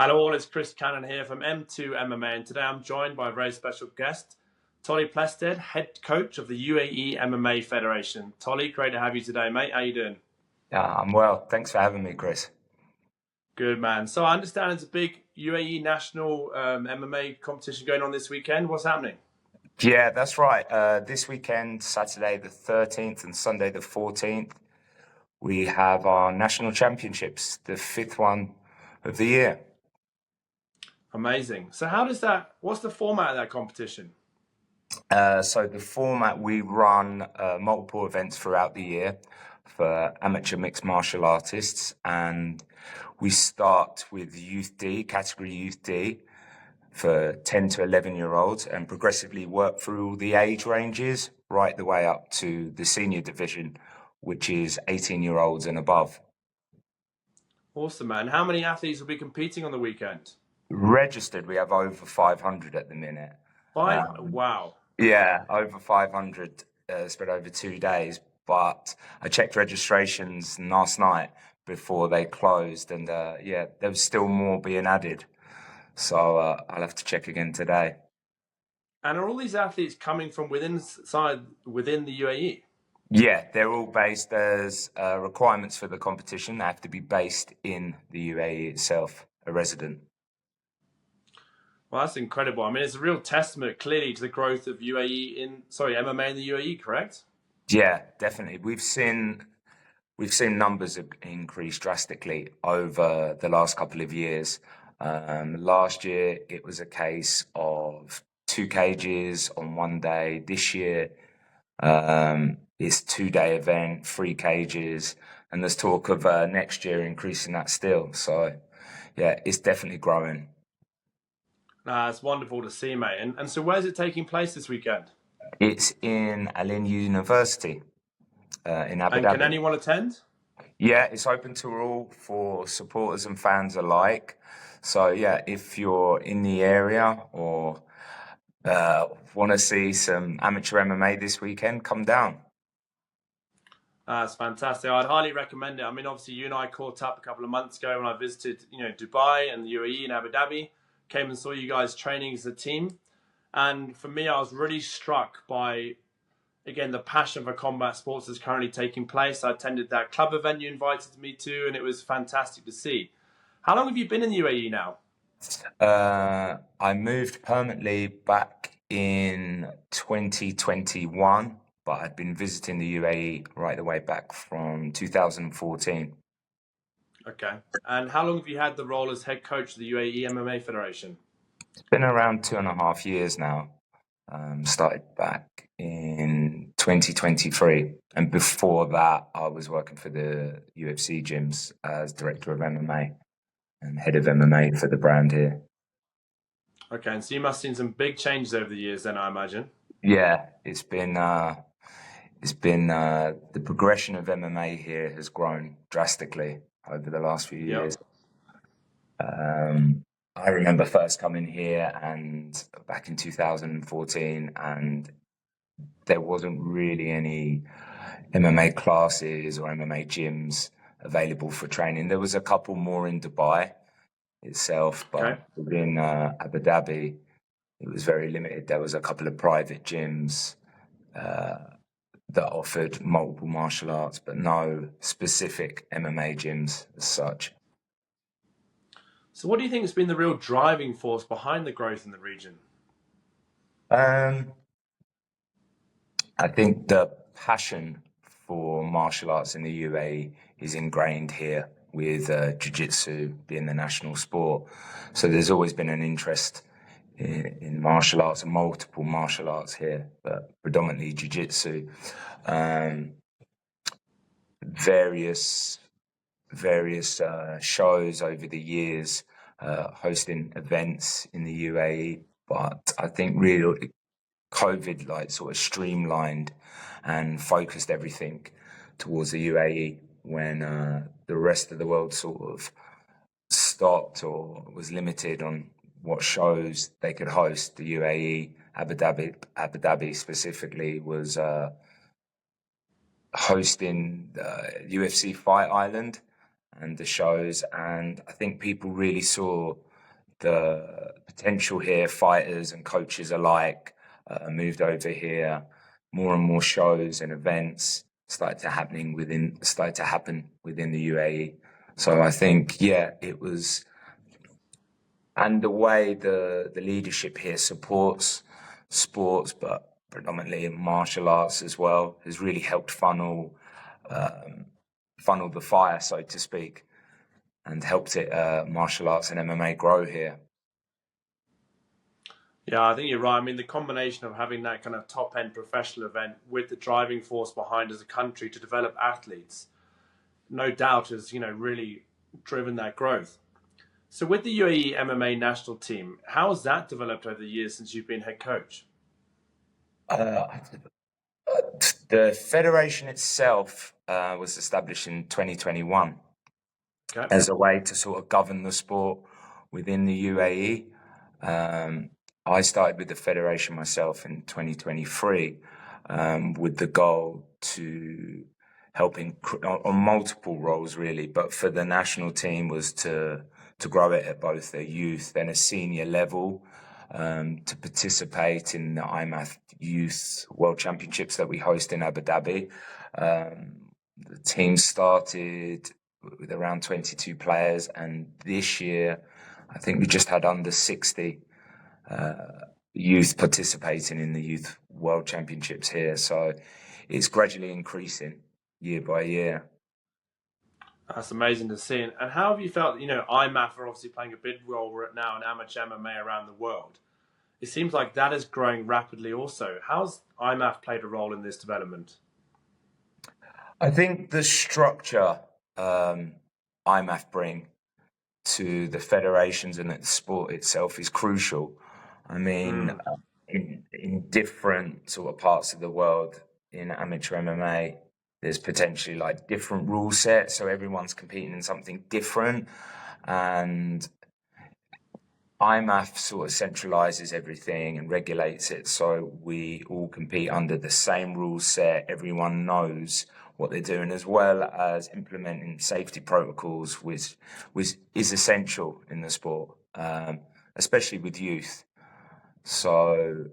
Hello all, it's Chris Cannon here from M2 MMA, and today I'm joined by a very special guest, Tolly Plested, head coach of the UAE MMA Federation. Tolly, great to have you today, mate. How you doing? I'm well. Thanks for having me, Chris. Good, man. So I understand it's a big UAE National MMA competition going on this weekend. What's happening? Yeah, that's right. This weekend, Saturday the 13th and Sunday the 14th, we have our national championships, the fifth one of the year. Amazing. So what's the format of that competition? So the format, we run multiple events throughout the year for amateur mixed martial artists, and we start with Youth D, category Youth D, for 10 to 11-year-olds, and progressively work through all the age ranges right the way up to the senior division, which is 18-year-olds and above. Awesome, man. How many athletes will be competing on the weekend? Registered, we have over 500 at the minute. Wow. Yeah, over 500 spread over 2 days. But I checked registrations last night before they closed, and there was still more being added. So I'll have to check again today. And are all these athletes coming from within the UAE? Yeah, they're all based. There's requirements for the competition. They have to be based in the UAE itself, a resident. Well, that's incredible. I mean, it's a real testament, clearly, to the growth of MMA in the UAE, correct? Yeah, definitely. We've seen numbers increase drastically over the last couple of years. Last year, it was a case of 2 cages on one day. This year, it's 2-day event, 3 cages, and there's talk of next year increasing that still. So, yeah, it's definitely growing. It's wonderful to see, mate. And so where's it taking place this weekend? It's in Al Ain University in Abu Dhabi. And can anyone attend? Yeah, it's open to all for supporters and fans alike. So, yeah, if you're in the area or want to see some amateur MMA this weekend, come down. That's fantastic. I'd highly recommend it. I mean, obviously, you and I caught up a couple of months ago when I visited, Dubai and the UAE and Abu Dhabi. Came and saw you guys training as a team. And for me, I was really struck by, again, the passion for combat sports that's currently taking place. I attended that club event you invited me to, and it was fantastic to see. How long have you been in the UAE now? I moved permanently back in 2021, but I'd been visiting the UAE right the way back from 2014. Okay. And how long have you had the role as head coach of the UAE MMA Federation? It's been around 2.5 years now. Started back in 2023. And before that, I was working for the UFC gyms as director of MMA and head of MMA for the brand here. Okay, and so you must have seen some big changes over the years then, I imagine. Yeah, it's been the progression of MMA here has grown drastically over the last few years. I remember first coming here and back in 2014, and there wasn't really any MMA classes or MMA gyms available for training. There was a couple more in Dubai itself, but within Abu Dhabi, it was very limited. There was a couple of private gyms that offered multiple martial arts, but no specific MMA gyms as such. So what do you think has been the real driving force behind the growth in the region? I think the passion for martial arts in the UAE is ingrained here, with Jiu-Jitsu being the national sport. So there's always been an interest in martial arts and multiple martial arts here, but predominantly Jiu-Jitsu. Various shows over the years, hosting events in the UAE, but I think really COVID sort of streamlined and focused everything towards the UAE when the rest of the world sort of stopped or was limited on what shows they could host. The UAE, Abu Dhabi specifically, was hosting the UFC Fight Island and the shows, and I think people really saw the potential here, fighters and coaches alike, moved over here. More and more shows and events started to happen within the UAE. So I think, yeah, it was, and the way the leadership here supports sports, but predominantly in martial arts as well, has really helped funnel the fire, so to speak, and helped it martial arts and MMA grow here. Yeah, I think you're right. I mean, the combination of having that kind of top-end professional event with the driving force behind as a country to develop athletes, no doubt has, really driven that growth. So with the UAE MMA national team, how has that developed over the years since you've been head coach? The federation itself was established in 2021 Okay. as a way to sort of govern the sport within the UAE. I started with the federation myself in 2023 with the goal to helping on multiple roles really, but for the national team was to grow it at both a youth and a senior level, to participate in the IMMAF Youth World Championships that we host in Abu Dhabi. The team started with around 22 players, and this year I think we just had under 60 youth participating in the Youth World Championships here. So it's gradually increasing year by year. That's amazing to see. And how have you felt, IMMAF are obviously playing a big role right now in amateur MMA around the world. It seems like that is growing rapidly also. How's IMMAF played a role in this development? I think the structure IMMAF bring to the federations and the sport itself is crucial. I mean, in different sort of parts of the world in amateur MMA, there's potentially like different rule sets, so everyone's competing in something different, and IMMAF sort of centralizes everything and regulates it, so we all compete under the same rule set. Everyone knows what they're doing, as well as implementing safety protocols, which is essential in the sport, especially with youth. So,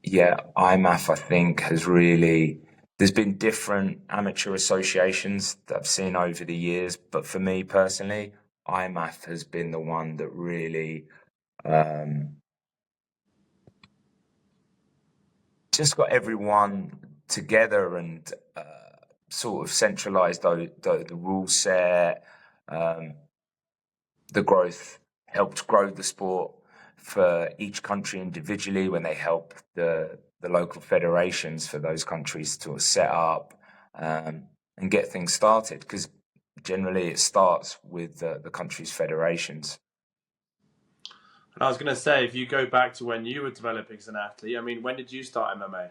yeah, IMMAF, I think, has really... There's been different amateur associations that I've seen over the years, but for me personally, IMMAF has been the one that really just got everyone together and sort of centralized the rule set, the growth, helped grow the sport for each country individually when they help the local federations for those countries to set up and get things started, because generally it starts with the country's federations. And I was going to say, if you go back to when you were developing as an athlete, I mean, when did you start MMA?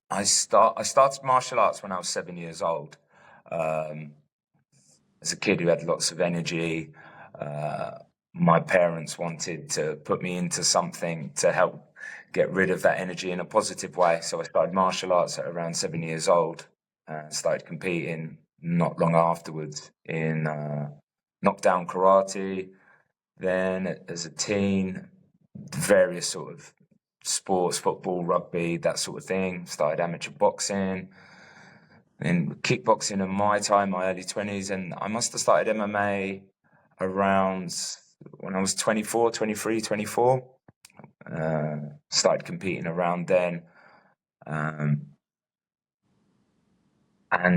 I started martial arts when I was 7 years old. As a kid who had lots of energy, my parents wanted to put me into something to help get rid of that energy in a positive way. So I started martial arts at around 7 years old. Started competing not long afterwards in knockdown karate. Then as a teen, various sort of sports, football, rugby, that sort of thing. Started amateur boxing and kickboxing in my time, my early 20s. And I must have started MMA around when I was 24. Started competing around then. And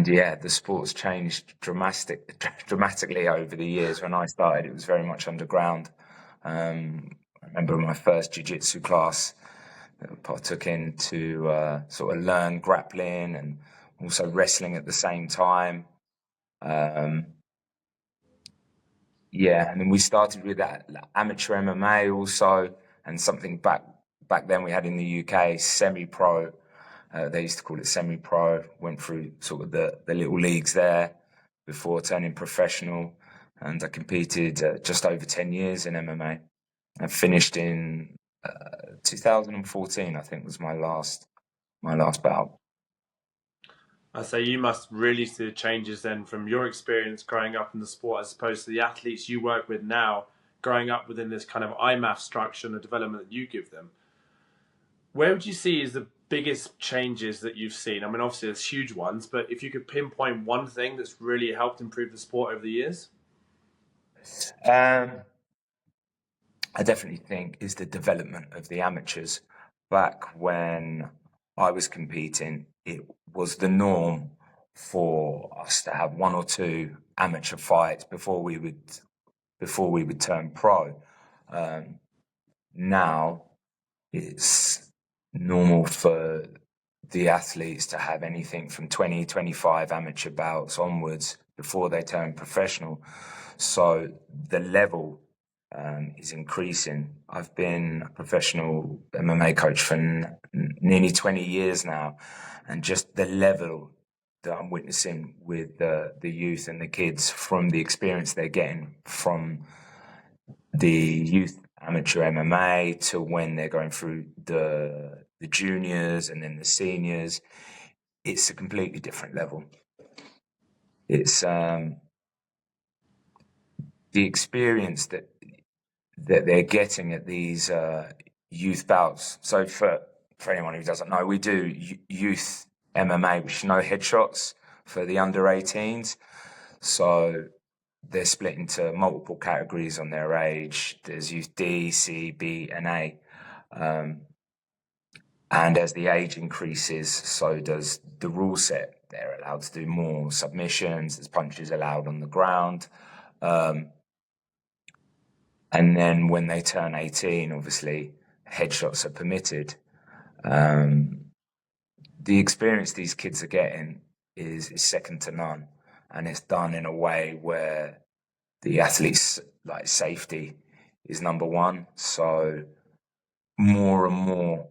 yeah, the sport's changed dramatically over the years. When I started, it was very much underground. I remember my first Jiu-Jitsu class that I partook in to sort of learn grappling and also wrestling at the same time. Yeah, and then we started with that amateur MMA also, and something back then we had in the UK, semi-pro. They used to call it semi-pro. Went through sort of the little leagues there before turning professional, and I competed just over 10 years in MMA. I finished in 2014, I think, was my last bout. I say you must really see the changes then from your experience growing up in the sport as opposed to the athletes you work with now, growing up within this kind of IMMAF structure and the development that you give them. Where would you see is the biggest changes that you've seen? I mean, obviously there's huge ones, but if you could pinpoint one thing that's really helped improve the sport over the years? Um, I definitely think is the development of the amateurs. Back when I was competing, it was the norm for us to have one or two amateur fights before we would turn pro. Now it's normal for the athletes to have anything from 20, 25 amateur bouts onwards before they turn professional. So the level is increasing. I've been a professional MMA coach for nearly 20 years now, and just the level that I'm witnessing with the youth and the kids from the experience they're getting from the youth amateur MMA to when they're going through the juniors and then the seniors, it's a completely different level. It's the experience that they're getting at these youth bouts. So for anyone who doesn't know, we do youth MMA, which is no headshots for the under 18s. So they're split into multiple categories on their age. There's youth D, C, B, and A. And as the age increases, so does the rule set. They're allowed to do more submissions. There's punches allowed on the ground. And then when they turn 18, obviously, headshots are permitted. The experience these kids are getting is second to none. And it's done in a way where the athlete's like safety is number one. So more and more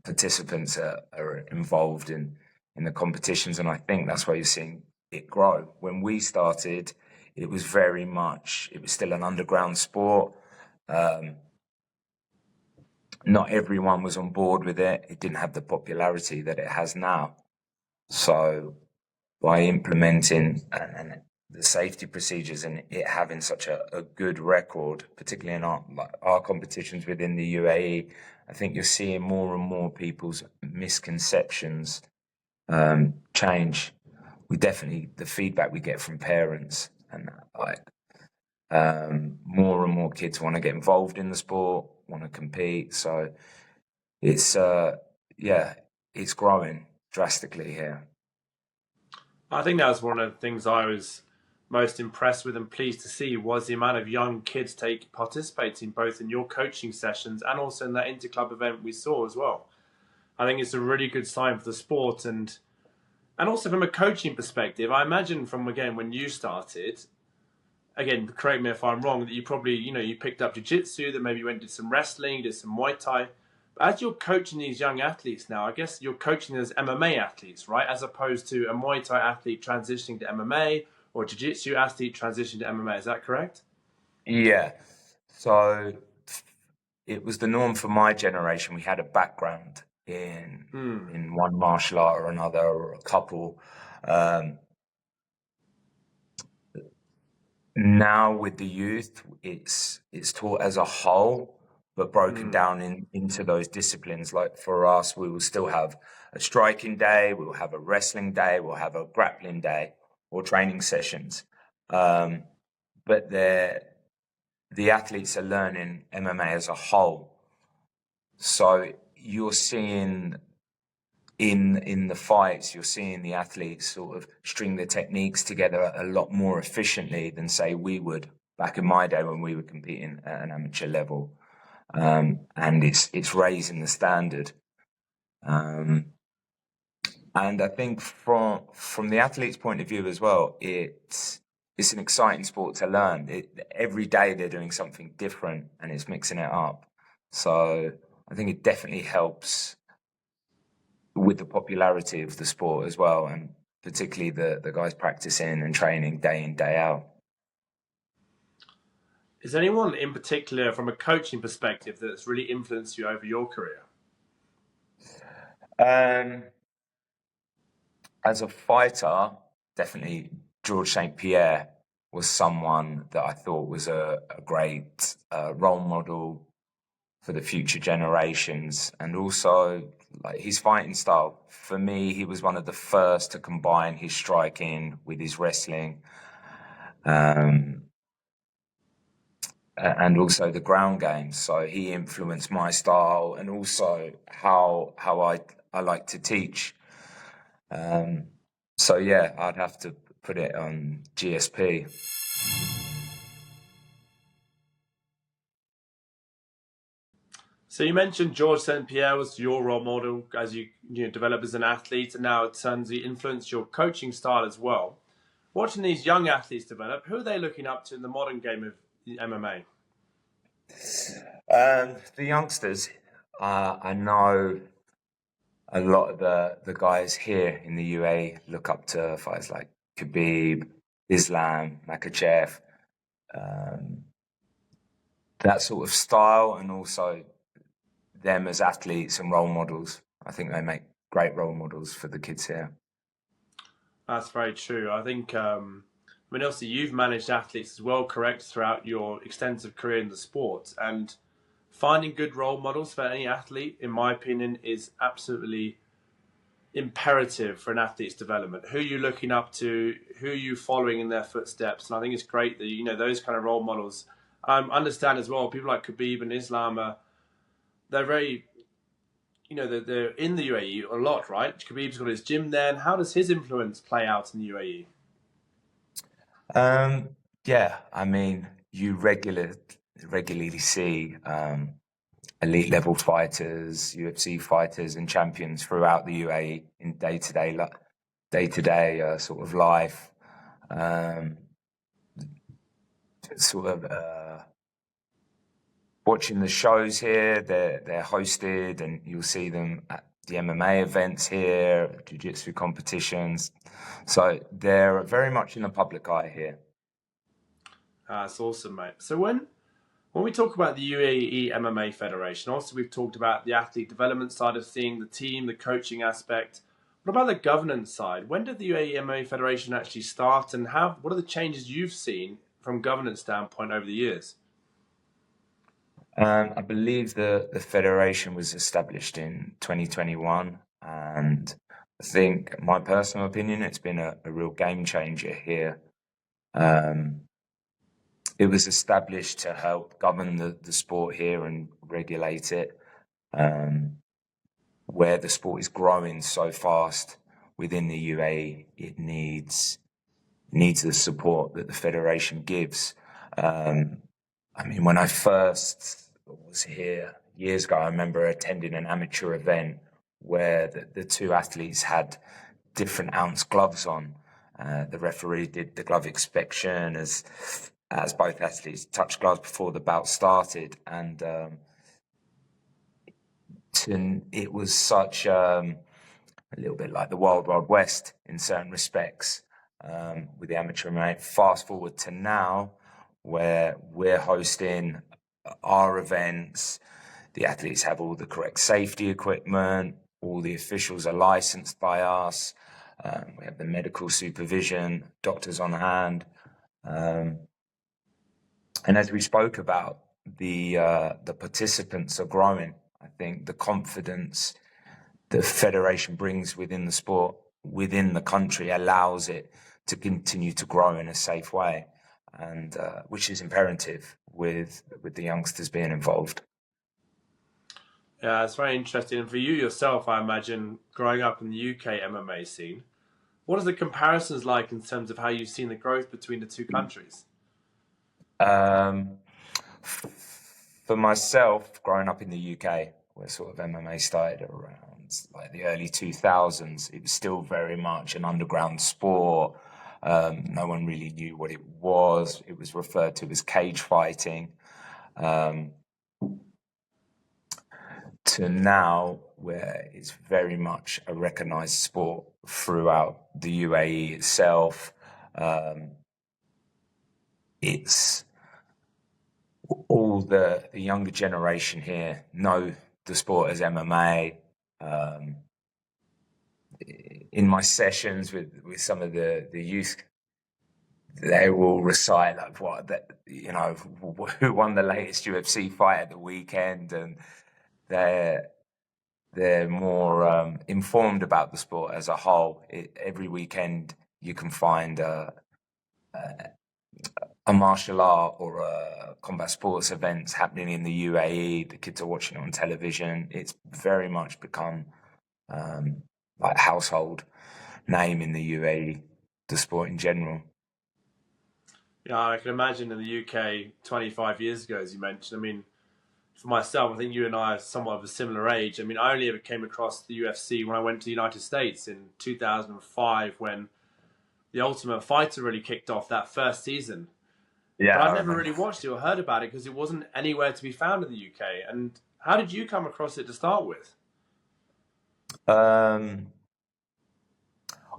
participants are involved in the competitions. And I think that's why you're seeing it grow. When we started, it was still an underground sport. Not everyone was on board with it. It didn't have the popularity that it has now. So by implementing and the safety procedures and it having such a good record, particularly in our competitions within the UAE, I think you're seeing more and more people's misconceptions change. The feedback we get from parents and more and more kids want to get involved in the sport, want to compete. So it's it's growing drastically here. I think that was one of the things I was most impressed with and pleased to see was the amount of young kids participating both in your coaching sessions and also in that interclub event we saw as well. I think it's a really good sign for the sport and also from a coaching perspective. I imagine from again when you started, again correct me if I'm wrong, that you probably you picked up jiu-jitsu, that maybe you went and did some wrestling, did some Muay Thai. As you're coaching these young athletes now, I guess you're coaching as MMA athletes, right? As opposed to a Muay Thai athlete transitioning to MMA or a Jiu-Jitsu athlete transitioning to MMA. Is that correct? Yeah. So it was the norm for my generation. We had a background in one martial art or another or a couple. Now with the youth, it's taught as a whole, but broken down into those disciplines. Like for us, we will still have a striking day, we'll have a wrestling day, we'll have a grappling day or training sessions. But the athletes are learning MMA as a whole. So you're seeing in the fights, you're seeing the athletes sort of string the techniques together a lot more efficiently than, say, we would back in my day when we were competing at an amateur level. And it's raising the standard. And I think from the athlete's point of view as well, it's an exciting sport to learn. Every day they're doing something different and it's mixing it up. So I think it definitely helps with the popularity of the sport as well, and particularly the guys practicing and training day in, day out. Is there anyone in particular from a coaching perspective that's really influenced you over your career? As a fighter, definitely George St. Pierre was someone that I thought was a great role model for the future generations, and also like his fighting style. For me, he was one of the first to combine his striking with his wrestling, and also the ground game. So he influenced my style and also how I like to teach. So yeah, I'd have to put it on GSP. So you mentioned George St. Pierre was your role model as you develop as an athlete, and now it turns he influenced your coaching style as well. Watching these young athletes develop, who are they looking up to in the modern game of MMA? The youngsters, I know a lot of the guys here in the UAE look up to fighters like Khabib, Islam, Makhachev, that sort of style, and also them as athletes and role models. I think they make great role models for the kids here. That's very true. I think, obviously you've managed athletes as well, correct, throughout your extensive career in the sport. And finding good role models for any athlete, in my opinion, is absolutely imperative for an athlete's development. Who are you looking up to? Who are you following in their footsteps? And I think it's great that, those kind of role models. Understand as well, people like Khabib and Islam, they're very, they're in the UAE a lot, right? Khabib's got his gym there. And how does his influence play out in the UAE? Yeah, I mean, you regularly see elite level fighters, UFC fighters, and champions throughout the UAE in day to day sort of life. Watching the shows here, they're hosted, and you'll see them at the MMA events here, Jiu-Jitsu competitions. So they're very much in the public eye here. That's awesome, mate. So when we talk about the UAE MMA Federation, also we've talked about the athlete development side of things, the team, the coaching aspect. What about the governance side? When did the UAE MMA Federation actually start, and what are the changes you've seen from governance standpoint over the years? I believe the federation was established in 2021, and I think, my personal opinion, it's been a real game changer here. It was established to help govern the sport here and regulate it, where the sport is growing so fast within the UAE. It needs the support that the federation gives. I mean, when I first was here years ago, I remember attending an amateur event where the two athletes had different ounce gloves on. The referee did the glove inspection as both athletes touched gloves before the bout started, and it was such a little bit like the Wild Wild West in certain respects with the amateur MMA. Fast forward to now, where we're hosting our events, the athletes have all the correct safety equipment, all the officials are licensed by us, we have the medical supervision, doctors on hand, and as we spoke about, the participants are growing. I think the confidence the federation brings within the sport, within the country, allows it to continue to grow in a safe way, and which is imperative with the youngsters being involved. Yeah, it's very interesting. And for you yourself, I imagine, growing up in the UK MMA scene, what are the comparisons like in terms of how you've seen the growth between the two countries? For myself, growing up in the UK, where sort of MMA started around like the early 2000s, it was still very much an underground sport. No one really knew what it was. It was referred to as cage fighting. To now, where it's very much a recognized sport throughout the UAE itself. It's all the younger generation here know the sport as MMA. in my sessions with some of the youth, they will recite like who won the latest UFC fight at the weekend, and they're more informed about the sport as a whole. Every weekend you can find a martial art or a combat sports events happening in the UAE. The kids are watching it on television. It's very much become like a household name in the UAE, the sport in general. Yeah, I can imagine in the UK 25 years ago, as you mentioned. I mean, for myself, I think you and I are somewhat of a similar age. I mean, I only ever came across the UFC when I went to the United States in 2005, when the Ultimate Fighter really kicked off that first season. Yeah, But I I'd never remember. really watched it or heard about it because it wasn't anywhere to be found in the UK. And how did you come across it to start with?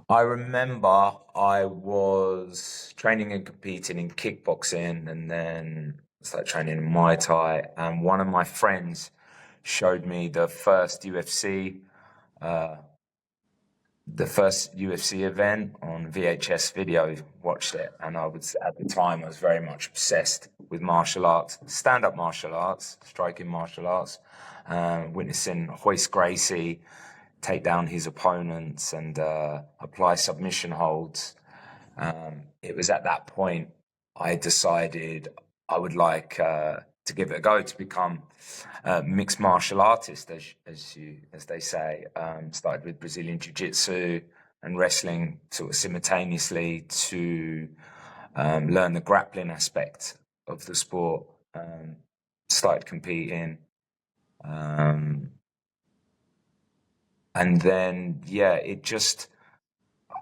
I remember I was training and competing in kickboxing, and then started training in Muay Thai. And one of my friends showed me the first UFC event on VHS video. Watched it, and at the time I was very much obsessed with martial arts, stand-up martial arts, striking martial arts, witnessing Royce Gracie take down his opponents and apply submission holds. It was at that point I decided I would like to give it a go to become a mixed martial artist, as they say. Started with Brazilian Jiu-Jitsu and wrestling sort of simultaneously to learn the grappling aspect of the sport. Started competing. And then,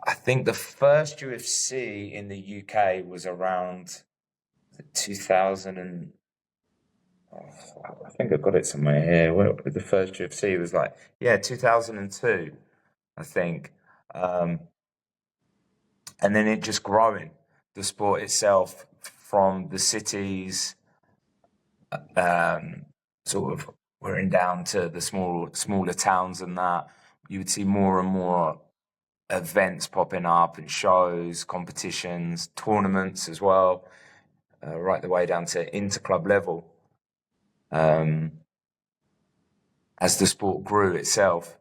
I think the first UFC in the UK was around 2000 and, I think I've got it somewhere here. The first UFC was 2002, I think. And then it just growing, the sport itself, from the cities, sort of wearing down to the smaller towns, and that you would see more and more events popping up and shows, competitions, tournaments as well, right the way down to inter-club level. As the sport grew itself,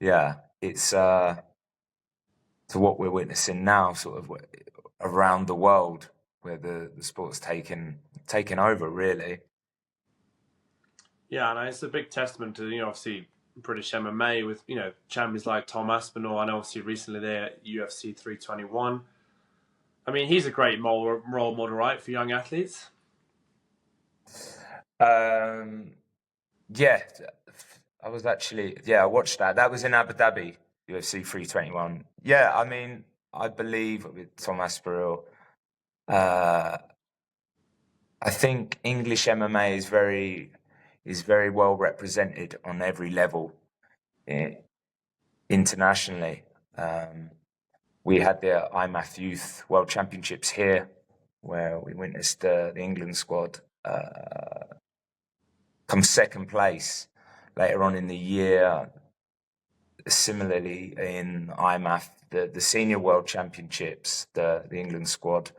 it's to what we're witnessing now, sort of around the world, where the sport's taken over, really. Yeah, and it's a big testament to, obviously British MMA with, champions like Tom Aspinall, and obviously recently there at UFC 321. I mean, he's a great role model, right, for young athletes? Yeah, I was I watched that. That was in Abu Dhabi, UFC 321. Yeah, I mean, I believe with Tom Aspinall, I think English MMA is very well represented on every level internationally. We had the IMMAF Youth World Championships here, where we witnessed the England squad come second place later on in the year. Similarly, in IMMAF, the Senior World Championships, the England squad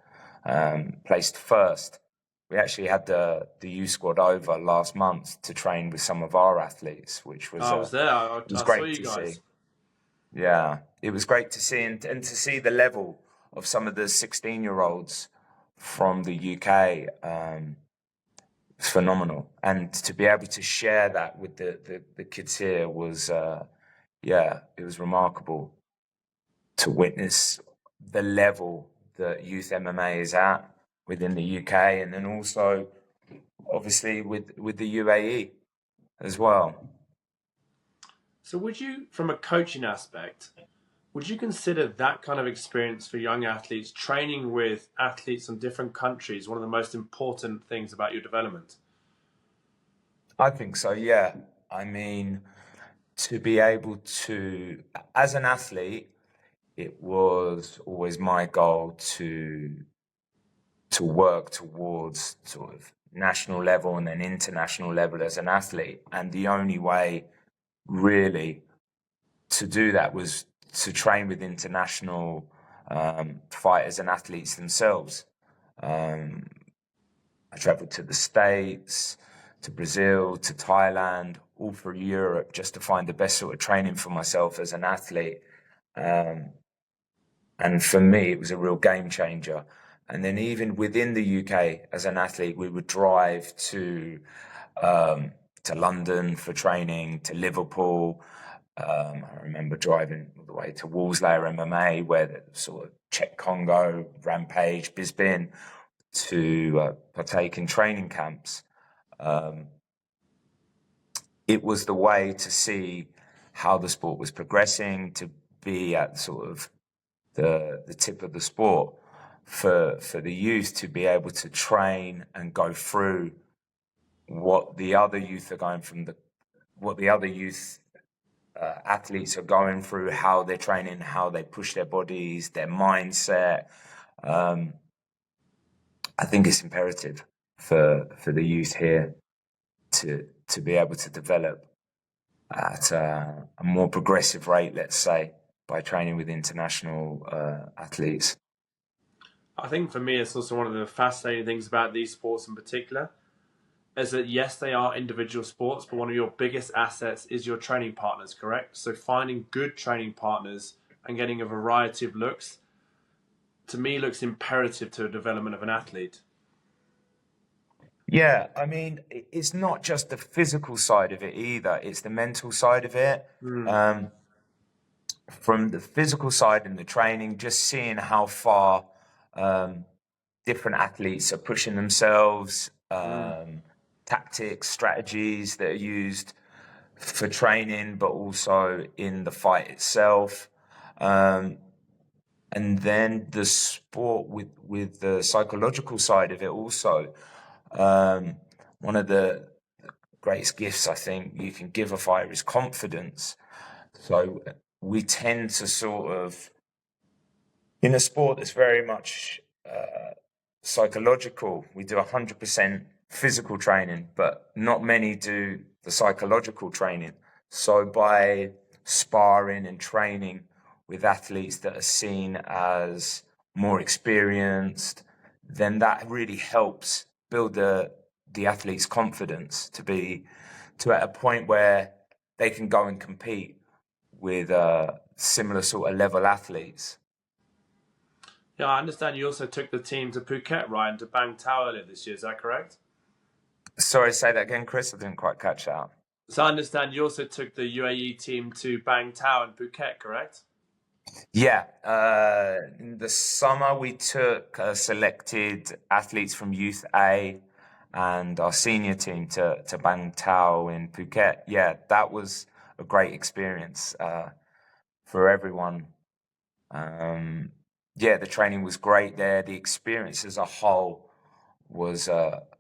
placed first. We actually had the youth squad over last month to train with some of our athletes, which was I was there. it was I saw great you to see. guys. Yeah, it was great to see, and to see the level of some of the 16-year-olds from the UK. It's phenomenal, and to be able to share that with the kids here was it was remarkable to witness the level that youth MMA is at within the UK, and then also obviously with the UAE as well. So would you, from a coaching aspect, would you consider that kind of experience for young athletes, training with athletes from different countries, one of the most important things about your development? I think so, yeah. I mean, to be able to, as an athlete, it was always my goal to work towards sort of national level and then international level as an athlete. And the only way really to do that was to train with international fighters and athletes themselves. I traveled to the States, to Brazil, to Thailand, all through Europe, just to find the best sort of training for myself as an athlete. And for me, it was a real game changer. And then even within the UK, as an athlete, we would drive to London for training, to Liverpool. I remember driving all the way to Wolseley MMA, where the sort of Czech Congo, Rampage, Bisbeen, to partake in training camps. It was the way to see how the sport was progressing, to be at sort of the tip of the sport for the youth, to be able to train and go through what the other youth are going from, what the other youth athletes are going through, how they're training, how they push their bodies, their mindset. I think it's imperative for the youth here to be able to develop at a more progressive rate, let's say, by training with international athletes. I think for me, it's also one of the fascinating things about these sports in particular, is that yes, they are individual sports, but one of your biggest assets is your training partners, correct? So finding good training partners and getting a variety of looks, to me, looks imperative to the development of an athlete. Yeah, I mean, it's not just the physical side of it either, it's the mental side of it. From the physical side and the training, just seeing how far different athletes are pushing themselves, tactics, strategies that are used for training, but also in the fight itself. And then the sport with the psychological side of it also. One of the greatest gifts I think you can give a fighter is confidence. So we tend to sort of, in a sport that's very much psychological, we do 100% physical training, but not many do the psychological training. So by sparring and training with athletes that are seen as more experienced, then that really helps build the athlete's confidence to at a point where they can go and compete with similar sort of level athletes. Yeah, I understand you also took the team to Phuket, right, and to Bang Tao earlier this year. Is that correct? Sorry, say that again, Chris. I didn't quite catch that. So I understand you also took the UAE team to Bang Tao in Phuket, correct? Yeah. In the summer, we took selected athletes from Youth A and our senior team to Bang Tao in Phuket. Yeah, that was a great experience for everyone. Yeah, the training was great there. The experience as a whole was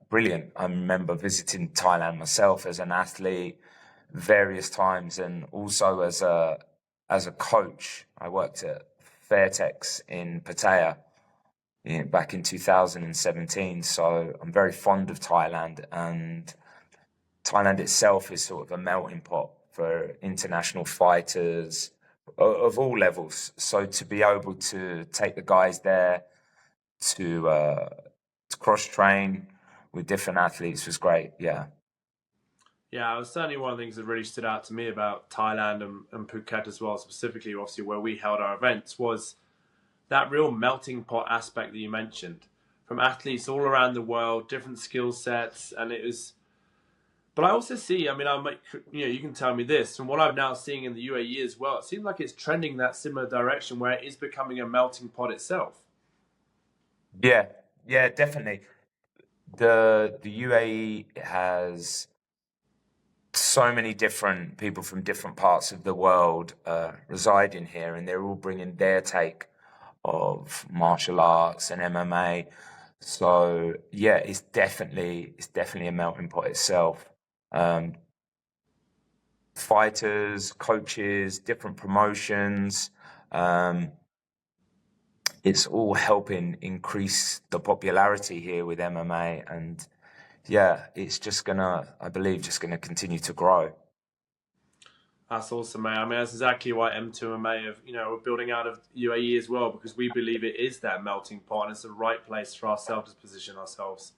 brilliant. I remember visiting Thailand myself as an athlete various times, and also as a coach. I worked at Fairtex in Pattaya back in 2017. So I'm very fond of Thailand, and Thailand itself is sort of a melting pot for international fighters of all levels. So to be able to take the guys there to cross train with different athletes was great. Yeah. Yeah, it was certainly one of the things that really stood out to me about Thailand and Phuket as well, specifically, obviously, where we held our events, was that real melting pot aspect that you mentioned, from athletes all around the world, different skill sets, and it was. But I also see, I mean, you can tell me this, from what I'm now seeing in the UAE as well, it seems like it's trending that similar direction where it is becoming a melting pot itself. Yeah, definitely. The UAE has so many different people from different parts of the world residing here, and they're all bringing their take of martial arts and MMA. So yeah, it's definitely a melting pot itself. Fighters, coaches, different promotions. It's all helping increase the popularity here with MMA, and yeah, it's just gonna, I believe, just gonna continue to grow. That's awesome, mate. I mean, that's exactly why M2 MMA, we're building out of UAE as well, because we believe it is that melting pot and it's the right place for ourselves to position ourselves.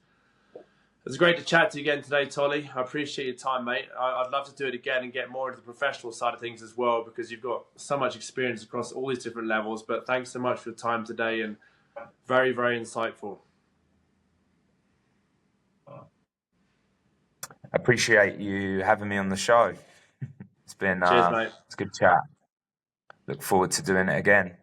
It's great to chat to you again today, Tolly. I appreciate your time, mate. I'd love to do it again and get more into the professional side of things as well, because you've got so much experience across all these different levels. But thanks so much for your time today, and very, very insightful. I appreciate you having me on the show. It's been Cheers, mate. it's a good chat. Look forward to doing it again.